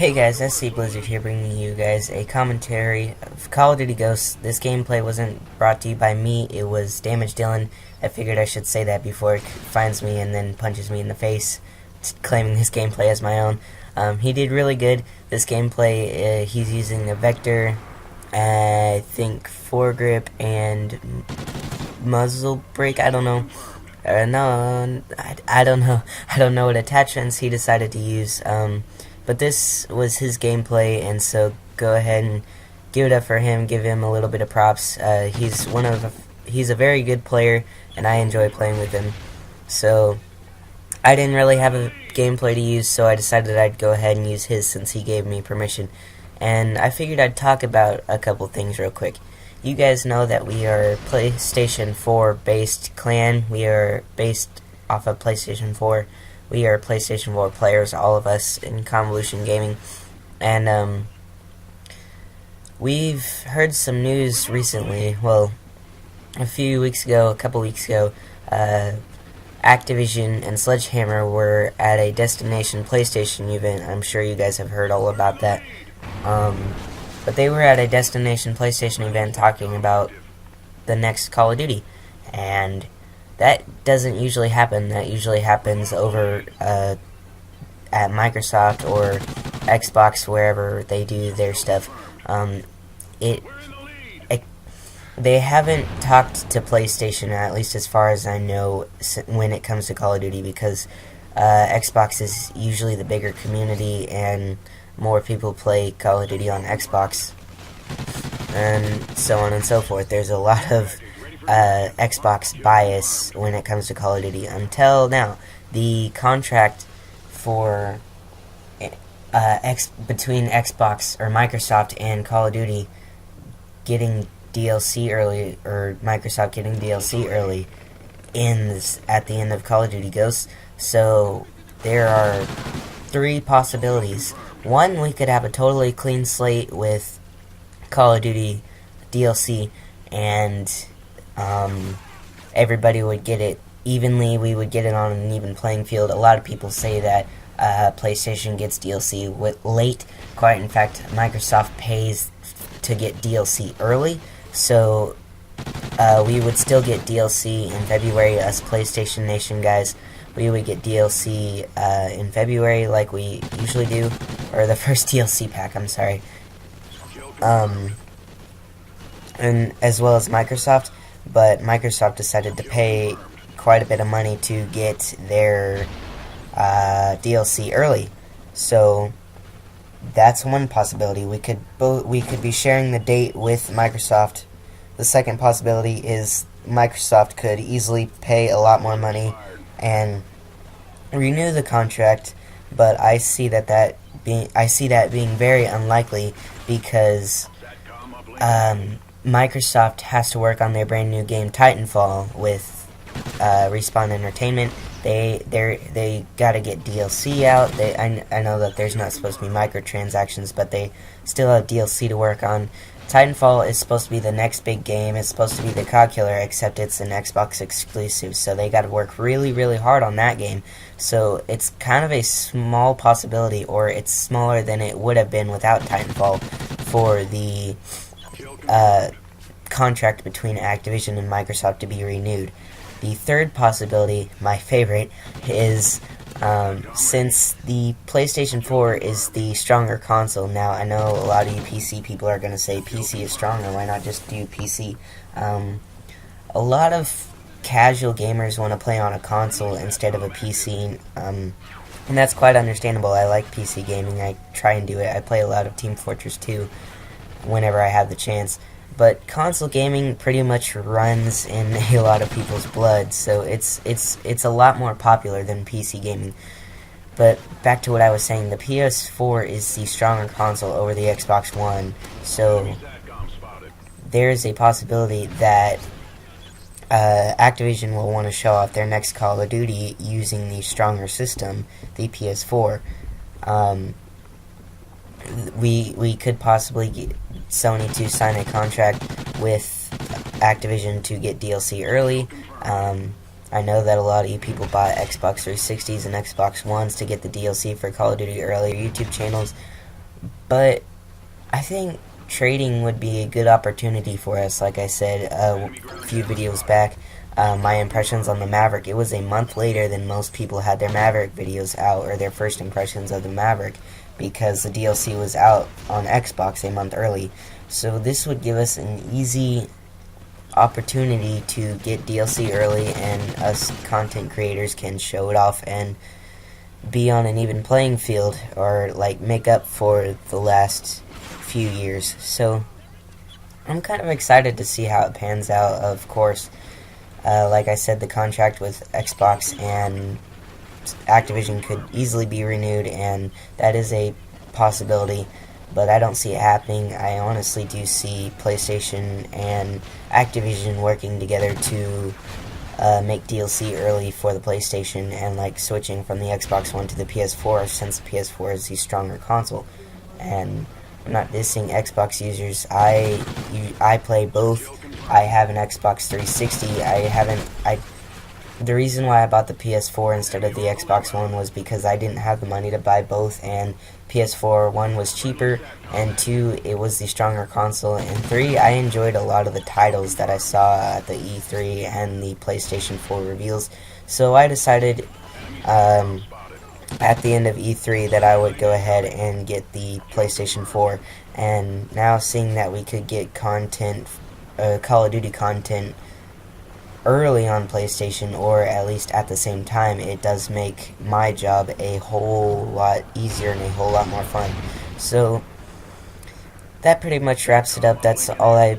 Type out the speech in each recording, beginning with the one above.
Hey guys, SC Blizzard here, bringing you guys a commentary of Call of Duty Ghosts. This gameplay wasn't brought to you by me, it was Damage Dylan. I figured I should say that before it finds me and then punches me in the face, claiming this gameplay as my own. He did really good. This gameplay, he's using a Vector, I think foregrip and muzzle brake, I don't know. No, I don't know. I don't know what attachments he decided to use. But this was his gameplay, and so go ahead and give it up for him. Give him a little bit of props. He's a very good player, and I enjoy playing with him. So I didn't really have a gameplay to use, so I decided I'd go ahead and use his since he gave me permission. And I figured I'd talk about a couple things real quick. You guys know that we are PlayStation 4 based clan. We are based off of PlayStation 4. We are PlayStation 4 players, all of us in Convolution Gaming. And we've heard some news recently. Well, a couple weeks ago, Activision and Sledgehammer were at a Destination PlayStation event. I'm sure you guys have heard all about that. But they were at a Destination PlayStation event talking about the next Call of Duty. And that doesn't usually happen. That usually happens over at Microsoft or Xbox, wherever they do their stuff. They haven't talked to PlayStation, at least as far as I know, when it comes to Call of Duty, because Xbox is usually the bigger community and more people play Call of Duty on Xbox, and so on and so forth. There's a lot of Xbox bias when it comes to Call of Duty. Until now, the contract for between Xbox or Microsoft and Call of Duty getting DLC early, or Microsoft getting DLC early, ends at the end of Call of Duty Ghosts. So there are three possibilities. One, we could have a totally clean slate with Call of Duty DLC, and everybody would get it evenly. We would get it on an even playing field. A lot of people say that PlayStation gets DLC late. Quite in fact, Microsoft pays to get DLC early, so we would still get DLC in February. Us PlayStation Nation guys, we would get DLC in February like we usually do, or the first DLC pack, I'm sorry. And as well as Microsoft, but Microsoft decided to pay quite a bit of money to get their DLC early. So that's one possibility. We could be sharing the date with Microsoft. The second possibility is Microsoft could easily pay a lot more money and renew the contract, but I see that being very unlikely, because Microsoft has to work on their brand new game Titanfall with Respawn Entertainment. They gotta get DLC out. I know that there's not supposed to be microtransactions, but they still have DLC to work on. Titanfall is supposed to be the next big game. It's supposed to be the COD killer, except it's an Xbox exclusive, so they gotta work really, really hard on that game. So it's kind of a small possibility, or it's smaller than it would have been without Titanfall, for the contract between Activision and Microsoft to be renewed. The third possibility, my favorite, is since the PlayStation 4 is the stronger console. Now, I know a lot of you PC people are going to say PC is stronger, why not just do PC? A lot of casual gamers want to play on a console instead of a PC, and that's quite understandable. I like PC gaming, I try and do it. I play a lot of Team Fortress 2 whenever I have the chance. But console gaming pretty much runs in a lot of people's blood, so it's a lot more popular than PC gaming. But back to what I was saying, the PS4 is the stronger console over the Xbox One, so there's a possibility that Activision will want to show off their next Call of Duty using the stronger system, the PS4. We could possibly get Sony to sign a contract with Activision to get DLC early. I know that a lot of you people bought Xbox 360s and Xbox Ones to get the DLC for Call of Duty earlier. YouTube channels But I think trading would be a good opportunity for us. Like I said a few videos back, my impressions on the Maverick, it was a month later than most people had their Maverick videos out, or their first impressions of the Maverick, because the DLC was out on Xbox a month early. So this would give us an easy opportunity to get DLC early, and us content creators can show it off and be on an even playing field, or like make up for the last few years. So I'm kind of excited to see how it pans out. Of course, like I said, the contract with Xbox and Activision could easily be renewed, and that is a possibility, but I don't see it happening. I honestly do see PlayStation and Activision working together to make DLC early for the PlayStation, and like switching from the Xbox One to the PS4, since the PS4 is the stronger console. And I'm not dissing Xbox users. I play both. I have an Xbox 360. The reason why I bought the PS4 instead of the Xbox One was because I didn't have the money to buy both, and PS4, one, was cheaper, and two, it was the stronger console, and three, I enjoyed a lot of the titles that I saw at the E3 and the PlayStation 4 reveals. So I decided at the end of E3 that I would go ahead and get the PlayStation 4, and now seeing that we could get content, Call of Duty content, early on PlayStation, or at least at the same time, it does make my job a whole lot easier and a whole lot more fun. So that pretty much wraps it up. That's all I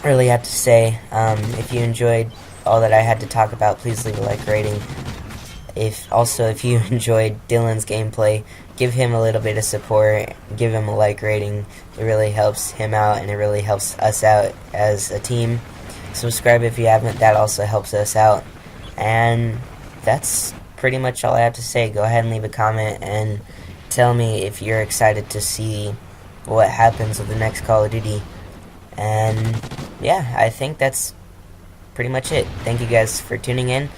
really have to say. If you enjoyed all that I had to talk about, please leave a like rating. If you enjoyed Dylan's gameplay, give him a little bit of support, give him a like rating. It really helps him out, and it really helps us out as a team. Subscribe if you haven't, that also helps us out. And that's pretty much all I have to say. Go ahead and leave a comment and tell me if you're excited to see what happens with the next Call of Duty. And yeah, I think that's pretty much it. Thank you guys for tuning in.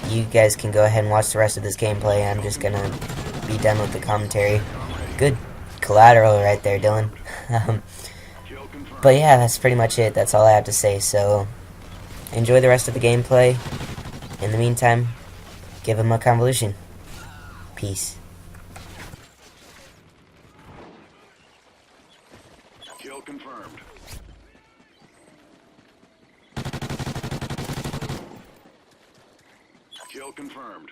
You guys can go ahead and watch the rest of this gameplay. I'm just gonna be done with the commentary. Good collateral right there, Dylan. But yeah, that's pretty much it. That's all I have to say. So enjoy the rest of the gameplay. In the meantime, give him a convolution. Peace. Kill confirmed. Kill confirmed.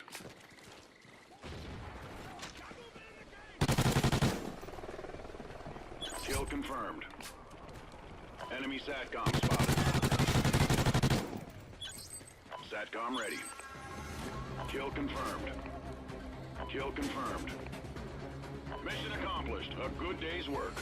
Kill confirmed. Enemy SATCOM spotted. SATCOM ready. Kill confirmed. Kill confirmed. Mission accomplished. A good day's work.